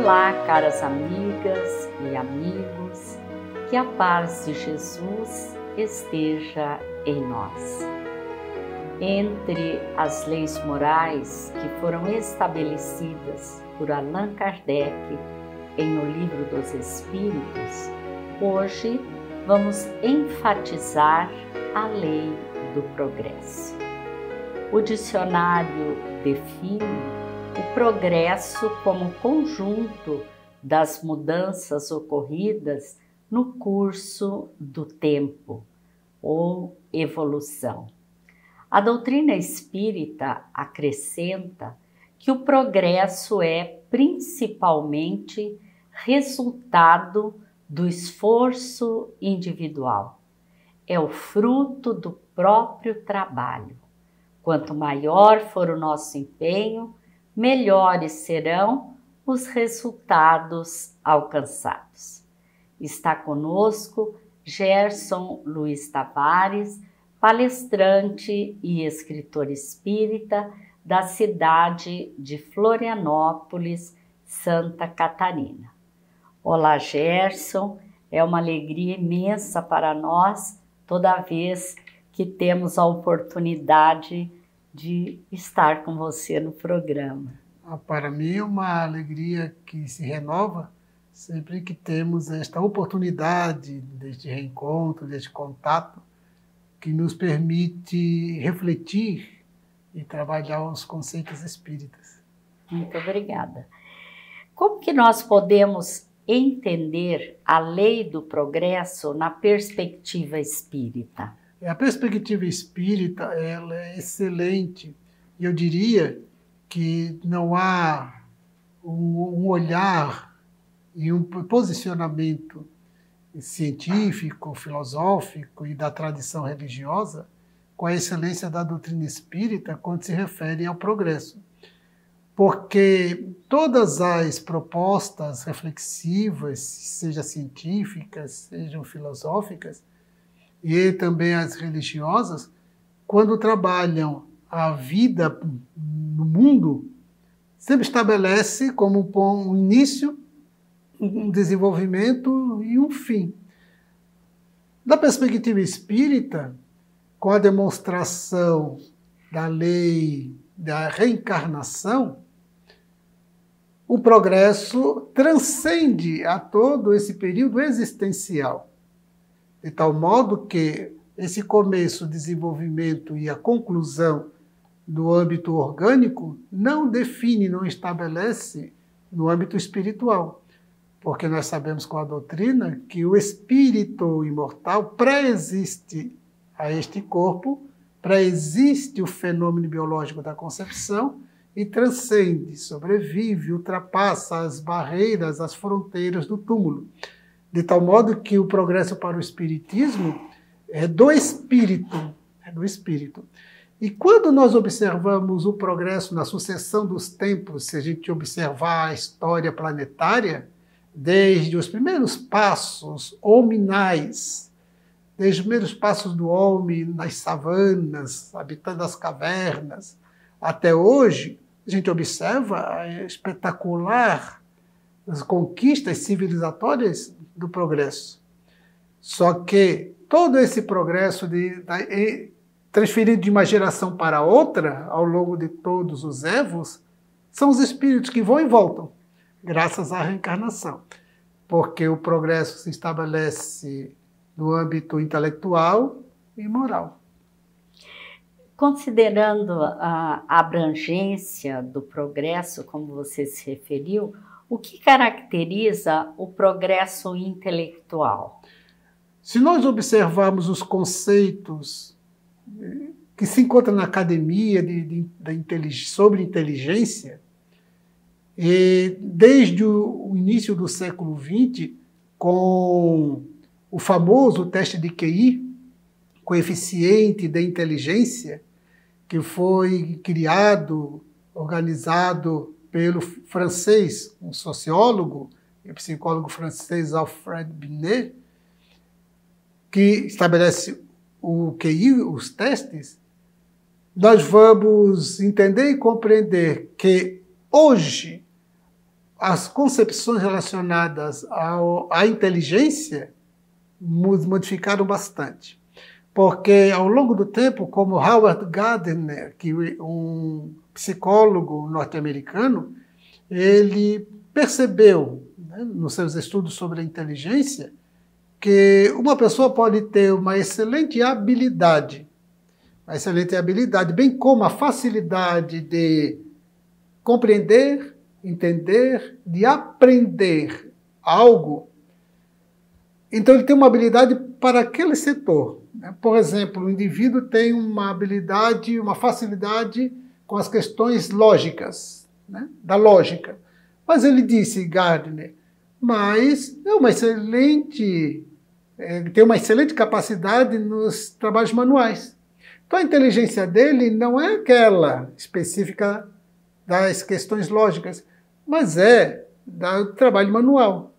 Olá, caras amigas e amigos, que a paz de Jesus esteja em nós. Entre as leis morais que foram estabelecidas por Allan Kardec em O Livro dos Espíritos, hoje vamos enfatizar a lei do progresso. O dicionário define o progresso como conjunto das mudanças ocorridas no curso do tempo, ou evolução. A doutrina espírita acrescenta que o progresso é principalmente resultado do esforço individual. É o fruto do próprio trabalho. Quanto maior for o nosso empenho, melhores serão os resultados alcançados. Está conosco Gerson Luiz Tavares, palestrante e escritor espírita da cidade de Florianópolis, Santa Catarina. Olá, Gerson, é uma alegria imensa para nós toda vez que temos a oportunidade de estar com você no programa. Para mim é uma alegria que se renova sempre que temos esta oportunidade deste reencontro, deste contato, que nos permite refletir e trabalhar os conceitos espíritas. Muito obrigada. Como que nós podemos entender a lei do progresso na perspectiva espírita? A perspectiva espírita ela é excelente. Eu diria que não há um olhar e um posicionamento científico, filosófico e da tradição religiosa com a excelência da doutrina espírita quando se refere ao progresso. Porque todas as propostas reflexivas, sejam científicas, sejam filosóficas, e também as religiosas, quando trabalham a vida no mundo, sempre estabelece como um início, um desenvolvimento e um fim. Da perspectiva espírita, com a demonstração da lei da reencarnação, o progresso transcende a todo esse período existencial. De tal modo que esse começo, o desenvolvimento e a conclusão do âmbito orgânico não define, não estabelece no âmbito espiritual. Porque nós sabemos com a doutrina que o espírito imortal pré-existe a este corpo, pré-existe o fenômeno biológico da concepção e transcende, sobrevive, ultrapassa as barreiras, as fronteiras do túmulo. De tal modo que o progresso para o espiritismo é do espírito. E quando nós observamos o progresso na sucessão dos tempos, se a gente observar a história planetária, desde os primeiros passos hominais, desde os primeiros passos do homem nas savanas, habitando as cavernas, até hoje, a gente observa a espetacular as conquistas civilizatórias do progresso. Só que todo esse progresso transferido de uma geração para outra, ao longo de todos os évos, são os espíritos que vão e voltam, graças à reencarnação. Porque o progresso se estabelece no âmbito intelectual e moral. Considerando a abrangência do progresso, como você se referiu, o que caracteriza o progresso intelectual? Se nós observarmos os conceitos que se encontram na academia sobre inteligência, desde o início do século XX, com o famoso teste de QI, coeficiente da inteligência, que foi criado, organizado pelo francês, um sociólogo e psicólogo francês, Alfred Binet, que estabelece o QI, os testes, nós vamos entender e compreender que hoje as concepções relacionadas à inteligência modificaram bastante. Porque, ao longo do tempo, como Howard Gardner, que um psicólogo norte-americano, ele percebeu, né, nos seus estudos sobre a inteligência, que uma pessoa pode ter uma excelente habilidade, bem como a facilidade de compreender, entender, de aprender algo. Então ele tem uma habilidade para aquele setor. Por exemplo, o indivíduo tem uma habilidade, uma facilidade com as questões lógicas, né, da lógica. Mas ele disse, Gardner, mas tem uma excelente capacidade nos trabalhos manuais. Então a inteligência dele não é aquela específica das questões lógicas, mas é do trabalho manual.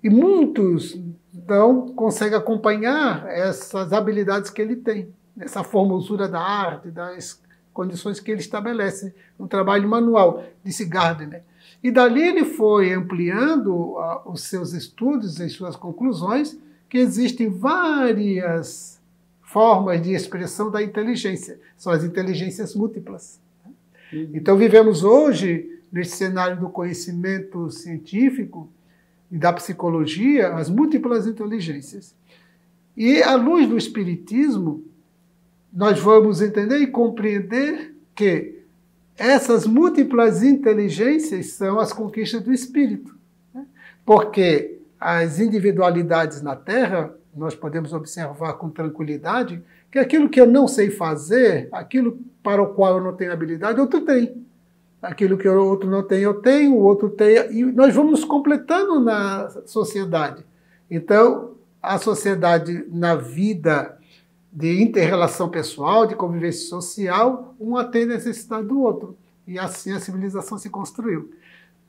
E muitos não conseguem acompanhar essas habilidades que ele tem, essa formosura da arte, das condições que ele estabelece no trabalho manual, disse Gardner. E dali ele foi ampliando os seus estudos e suas conclusões, que existem várias formas de expressão da inteligência. São as inteligências múltiplas. Então vivemos hoje, nesse cenário do conhecimento científico e da psicologia, as múltiplas inteligências. E à luz do Espiritismo, nós vamos entender e compreender que essas múltiplas inteligências são as conquistas do espírito. Porque as individualidades na Terra, nós podemos observar com tranquilidade que aquilo que eu não sei fazer, aquilo para o qual eu não tenho habilidade, outro tem. Aquilo que o outro não tem, eu tenho, o outro tem. E nós vamos completando na sociedade. Então, a sociedade na vida de inter-relação pessoal, de convivência social, um tem necessidade do outro. E assim a civilização se construiu.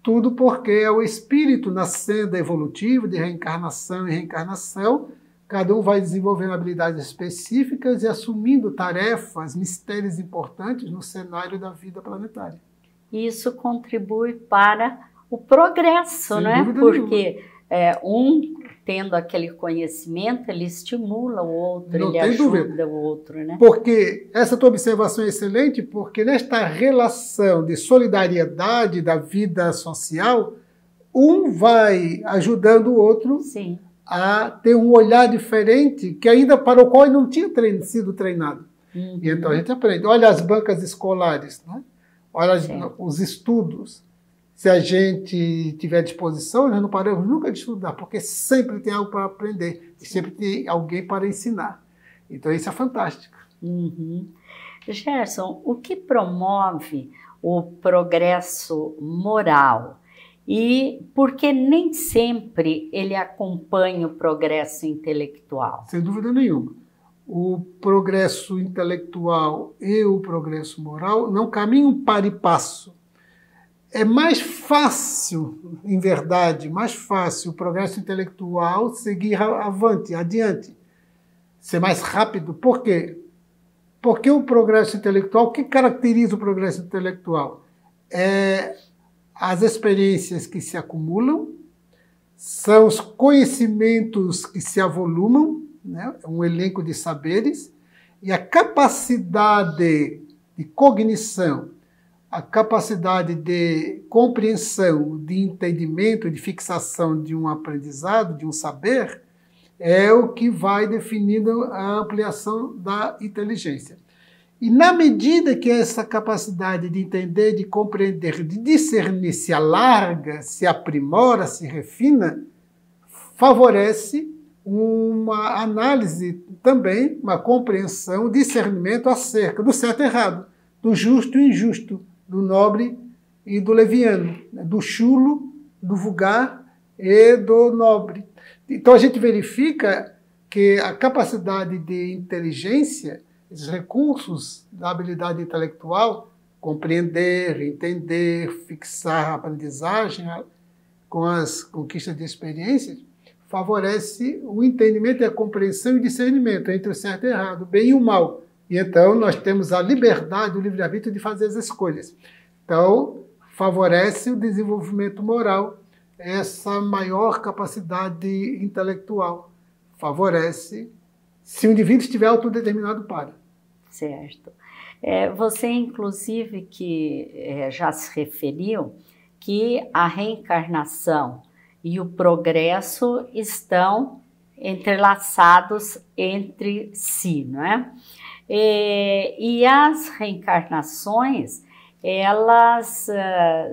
Tudo porque é o espírito na senda evolutiva de reencarnação e reencarnação. Cada um vai desenvolvendo habilidades específicas e assumindo tarefas, mistérios importantes no cenário da vida planetária. Isso contribui para o progresso, né? Porque tendo aquele conhecimento, ele estimula o outro, ele ajuda o outro, né? Porque essa tua observação é excelente, porque nesta relação de solidariedade da vida social, um vai ajudando o outro Sim. a ter um olhar diferente, que ainda para o qual ele não tinha sido treinado. Uhum. E então a gente aprende. Olha as bancas escolares, né? Olha os estudos. Se a gente tiver disposição, nós não paramos nunca de estudar, porque sempre tem algo para aprender, e sempre tem alguém para ensinar. Então isso é fantástico. Uhum. Gerson, o que promove o progresso moral? E porque nem sempre ele acompanha o progresso intelectual? Sem dúvida nenhuma. O progresso intelectual e o progresso moral não caminham para e passo. É mais fácil, em verdade, mais fácil o progresso intelectual seguir adiante, ser mais rápido. Por quê? Porque o progresso intelectual, o que caracteriza o progresso intelectual? É as experiências que se acumulam, são os conhecimentos que se avolumam, né? Um elenco de saberes, e a capacidade de cognição, a capacidade de compreensão, de entendimento, de fixação de um aprendizado, de um saber, é o que vai definindo a ampliação da inteligência. E na medida que essa capacidade de entender, de compreender, de discernir se alarga, se aprimora, se refina, favorece uma análise também, uma compreensão, discernimento acerca do certo e errado, do justo e injusto, do nobre e do leviano, do chulo, do vulgar e do nobre. Então a gente verifica que a capacidade de inteligência, esses recursos da habilidade intelectual, compreender, entender, fixar a aprendizagem com as conquistas de experiências, favorece o entendimento e a compreensão e o discernimento entre o certo e o errado, o bem e o mal. E então nós temos a liberdade, o livre-arbítrio de fazer as escolhas. Então, favorece o desenvolvimento moral, essa maior capacidade intelectual. Favorece se o indivíduo estiver autodeterminado para. Certo. Você, inclusive, que já se referiu que a reencarnação e o progresso estão entrelaçados entre si, não é? E as reencarnações, elas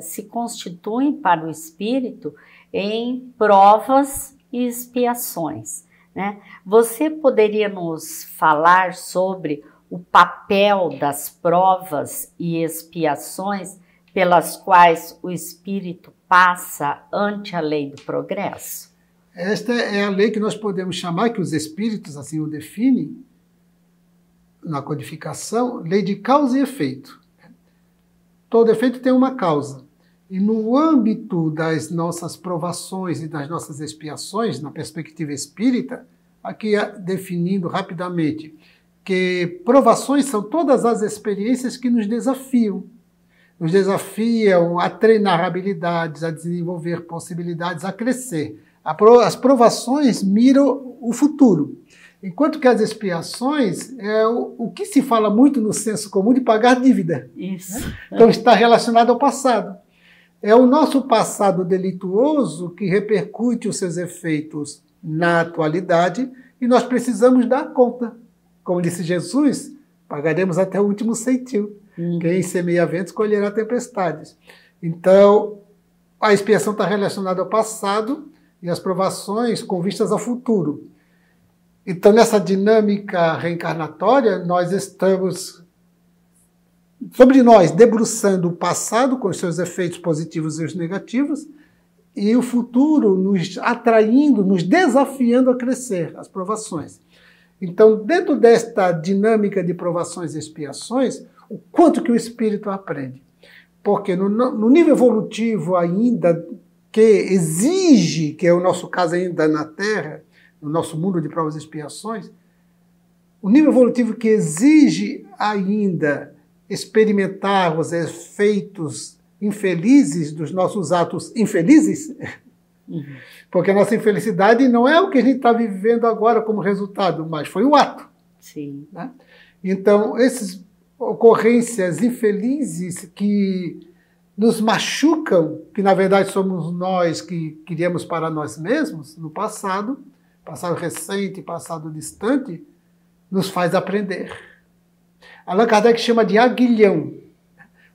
se constituem para o espírito em provas e expiações, né? Você poderia nos falar sobre o papel das provas e expiações pelas quais o espírito passa ante a lei do progresso? Esta é a lei que nós podemos chamar, que os espíritos assim o definem, na codificação, lei de causa e efeito. Todo efeito tem uma causa. E no âmbito das nossas provações e das nossas expiações, na perspectiva espírita, aqui definindo rapidamente, que provações são todas as experiências que nos desafiam a treinar habilidades, a desenvolver possibilidades, a crescer. As provações miram o futuro, enquanto que as expiações é o que se fala muito no senso comum de pagar dívida. Isso. Né? Então está relacionado ao passado. É o nosso passado delituoso que repercute os seus efeitos na atualidade e nós precisamos dar conta. Como disse Jesus, pagaremos até o último ceitil. Quem semeia ventos colherá tempestades. Então, a expiação está relacionada ao passado e as provações com vistas ao futuro. Então, nessa dinâmica reencarnatória, nós estamos, sobre nós, debruçando o passado com os seus efeitos positivos e os negativos, e o futuro nos atraindo, nos desafiando a crescer, as provações. Então, dentro desta dinâmica de provações e expiações, o quanto que o espírito aprende. Porque no nível evolutivo ainda, que exige, que é o nosso caso ainda na Terra, no nosso mundo de provas e expiações, o nível evolutivo que exige ainda experimentar os efeitos infelizes dos nossos atos infelizes, porque a nossa infelicidade não é o que a gente está vivendo agora como resultado, mas foi o ato. Sim. Né? Então, essas ocorrências infelizes que nos machucam, que na verdade somos nós que queríamos para nós mesmos, no passado recente, passado distante, nos faz aprender. Allan Kardec chama de aguilhão.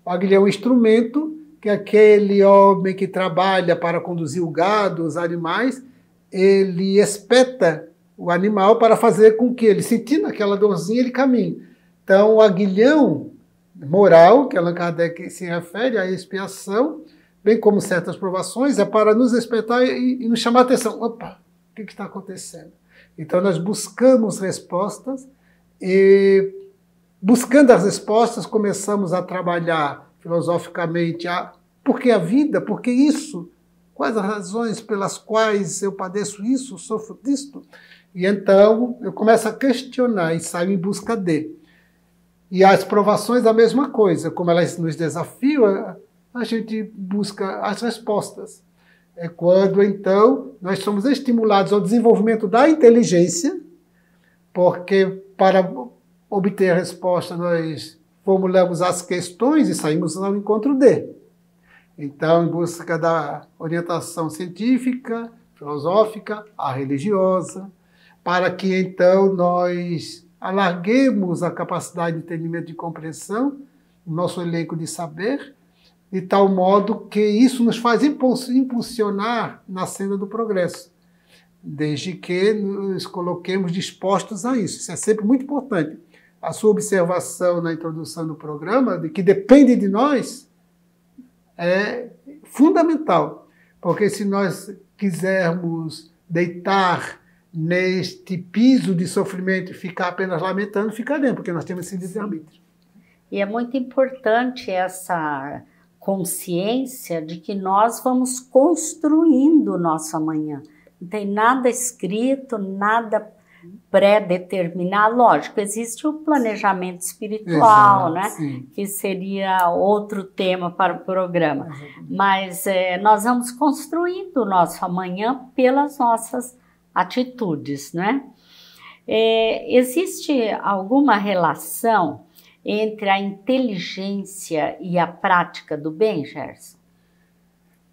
O aguilhão é um instrumento que aquele homem que trabalha para conduzir o gado, os animais, ele espeta o animal para fazer com que ele, sentindo aquela dorzinha, ele caminhe. Então, o aguilhão moral, que Allan Kardec se refere à expiação, bem como certas provações, é para nos espetar e nos chamar a atenção. Opa, o que está acontecendo? Então, nós buscamos respostas e, buscando as respostas, começamos a trabalhar filosoficamente por que a vida, por que isso? Quais as razões pelas quais eu padeço isso, sofro disto? E então, eu começo a questionar e saio em busca de. E as provações, a mesma coisa. Como elas nos desafiam, a gente busca as respostas. É quando, então, nós somos estimulados ao desenvolvimento da inteligência, porque para obter a resposta nós formulamos as questões e saímos ao encontro de. Então, em busca da orientação científica, filosófica, a religiosa, para que, então, nós alarguemos a capacidade de entendimento e de compreensão, o nosso elenco de saber, de tal modo que isso nos faz impulsionar na senda do progresso, desde que nos coloquemos dispostos a isso. Isso é sempre muito importante. A sua observação na introdução do programa, de que depende de nós, é fundamental, porque se nós quisermos deitar neste piso de sofrimento e ficar apenas lamentando, ficaremos, porque nós temos esse livre-arbítrio. E é muito importante essa consciência de que nós vamos construindo o nosso amanhã. Não tem nada escrito, nada pré-determinar. Lógico, existe o planejamento espiritual, né? Sim. Que seria outro tema para o programa. Mas nós vamos construindo o nosso amanhã pelas nossas atitudes, né? Existe alguma relação entre a inteligência e a prática do bem, Gerson?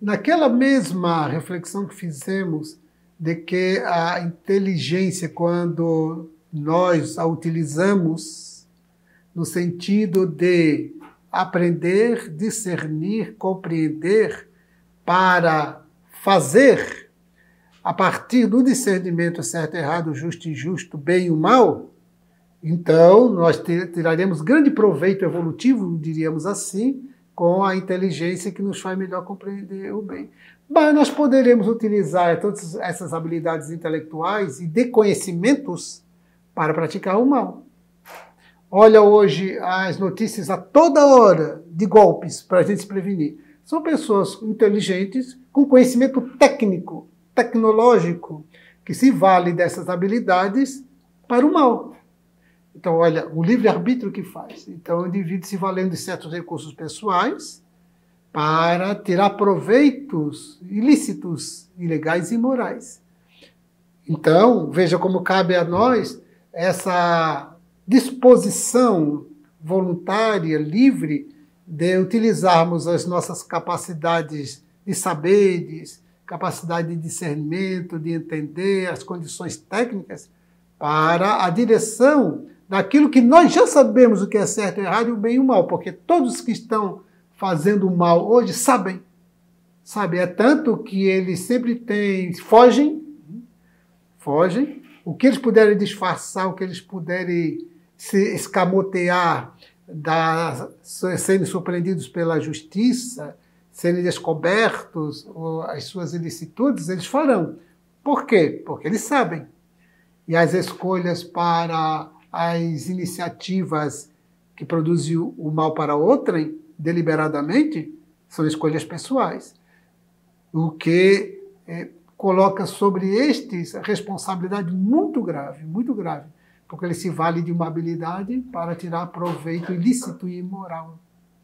Naquela mesma reflexão que fizemos de que a inteligência, quando nós a utilizamos no sentido de aprender, discernir, compreender, para fazer, a partir do discernimento certo e errado, justo e injusto, bem e o mal, então nós tiraremos grande proveito evolutivo, diríamos assim, com a inteligência que nos faz melhor compreender o bem. Mas nós poderemos utilizar todas essas habilidades intelectuais e de conhecimentos para praticar o mal. Olha hoje as notícias a toda hora de golpes para a gente se prevenir. São pessoas inteligentes com conhecimento técnico, tecnológico, que se vale dessas habilidades para o mal. Então, olha, o livre-arbítrio que faz. Então, o indivíduo se valendo de certos recursos pessoais para tirar proveitos ilícitos, ilegais e imorais. Então, veja como cabe a nós essa disposição voluntária, livre, de utilizarmos as nossas capacidades de saberes, capacidade de discernimento, de entender as condições técnicas para a direção daquilo que nós já sabemos o que é certo e errado, e o bem e o mal, porque todos que estão fazendo o mal hoje sabem. É tanto que eles sempre fogem, o que eles puderem disfarçar, o que eles puderem se escamotear, serem surpreendidos pela justiça, serem descobertos, ou as suas ilicitudes, eles farão. Por quê? Porque eles sabem. E as escolhas para as iniciativas que produzem o mal para outrem, deliberadamente, são escolhas pessoais. O que coloca sobre estes a responsabilidade muito grave, porque ele se vale de uma habilidade para tirar proveito ilícito e imoral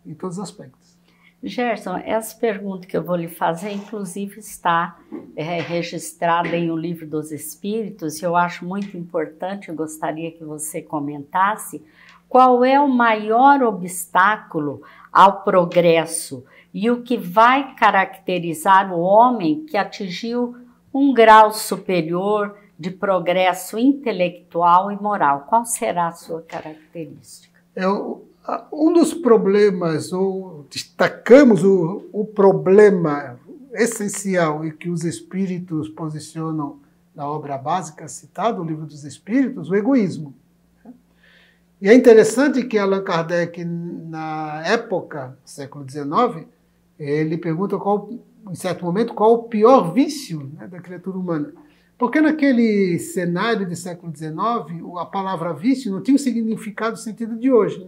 em todos os aspectos. Gerson, essa pergunta que eu vou lhe fazer, inclusive, está registrada em O Livro dos Espíritos, e eu acho muito importante, eu gostaria que você comentasse, qual é o maior obstáculo ao progresso e o que vai caracterizar o homem que atingiu um grau superior de progresso intelectual e moral? Qual será a sua característica? Um dos problemas, ou destacamos o problema essencial e que os espíritos posicionam na obra básica citada, o Livro dos Espíritos, o egoísmo. E é interessante que Allan Kardec, na época, século XIX, ele pergunta, em certo momento, qual o pior vício, né, da criatura humana. Porque naquele cenário do século XIX, a palavra vício não tinha o significado no sentido de hoje.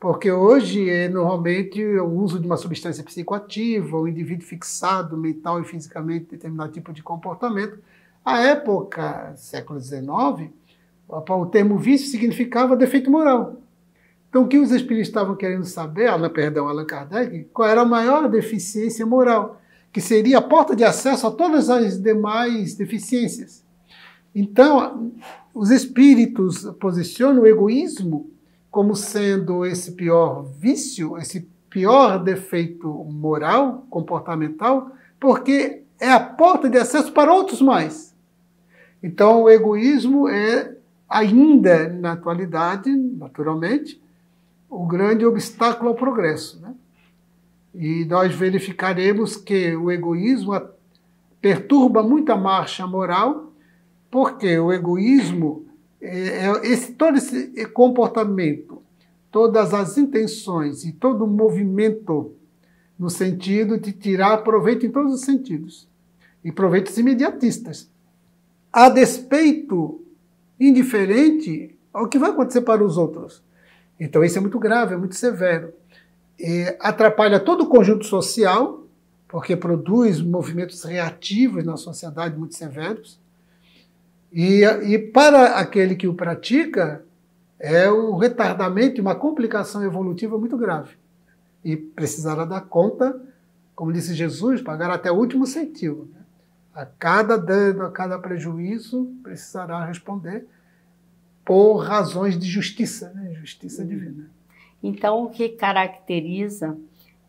Porque hoje é normalmente o uso de uma substância psicoativa, o indivíduo fixado mental e fisicamente em determinado tipo de comportamento. À época, século XIX, o termo vício significava defeito moral. Então, o que os espíritos estavam querendo saber, Allan Kardec, qual era a maior deficiência moral, que seria a porta de acesso a todas as demais deficiências. Então, os espíritos posicionam o egoísmo como sendo esse pior vício, esse pior defeito moral, comportamental, porque é a porta de acesso para outros mais. Então, o egoísmo é ainda, na atualidade, naturalmente, o grande obstáculo ao progresso, né? E nós verificaremos que o egoísmo perturba muito a marcha moral, porque o egoísmo todo esse comportamento, todas as intenções e todo o movimento no sentido de tirar proveito em todos os sentidos, e proveitos imediatistas, a despeito indiferente ao que vai acontecer para os outros. Então isso é muito grave, é muito severo. Atrapalha todo o conjunto social, porque produz movimentos reativos na sociedade muito severos, E para aquele que o pratica, é um retardamento e uma complicação evolutiva muito grave. E precisará dar conta, como disse Jesus, pagar até o último centavo. A cada dano, a cada prejuízo, precisará responder por razões de justiça, né? Justiça divina. Então, o que caracteriza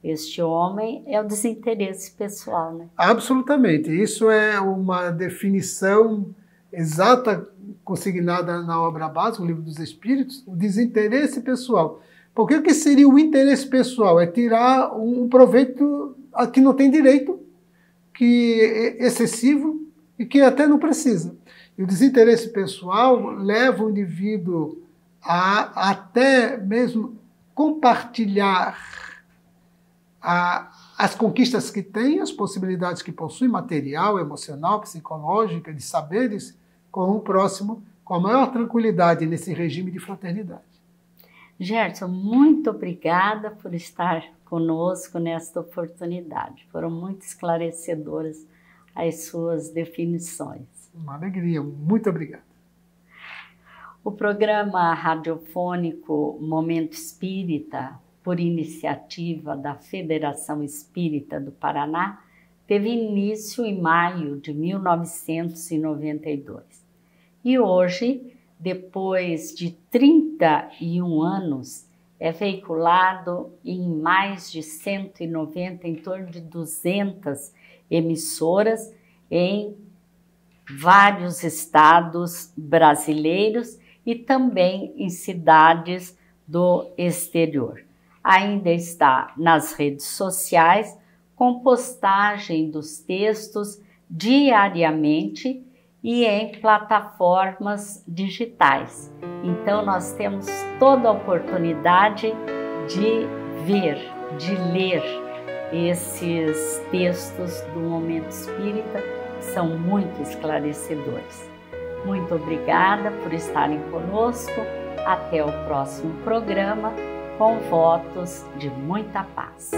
este homem é o desinteresse pessoal, né? Absolutamente. Isso é uma definição exata consignada na obra básica, o Livro dos Espíritos, o desinteresse pessoal. Porque o que seria o interesse pessoal? É tirar um proveito a que não tem direito, que é excessivo e que até não precisa. E o desinteresse pessoal leva o indivíduo a até mesmo compartilhar as conquistas que tem, as possibilidades que possui, material, emocional, psicológica, de saberes, com o próximo, com a maior tranquilidade nesse regime de fraternidade. Gerson, muito obrigada por estar conosco nesta oportunidade. Foram muito esclarecedoras as suas definições. Uma alegria, muito obrigado. O programa radiofônico Momento Espírita, por iniciativa da Federação Espírita do Paraná, teve início em maio de 1992. E hoje, depois de 31 anos, é veiculado em mais de 190, em torno de 200 emissoras em vários estados brasileiros e também em cidades do exterior. Ainda está nas redes sociais, com postagem dos textos diariamente e em plataformas digitais. Então, nós temos toda a oportunidade de ver, de ler esses textos do Momento Espírita, que são muito esclarecedores. Muito obrigada por estarem conosco. Até o próximo programa, com votos de muita paz.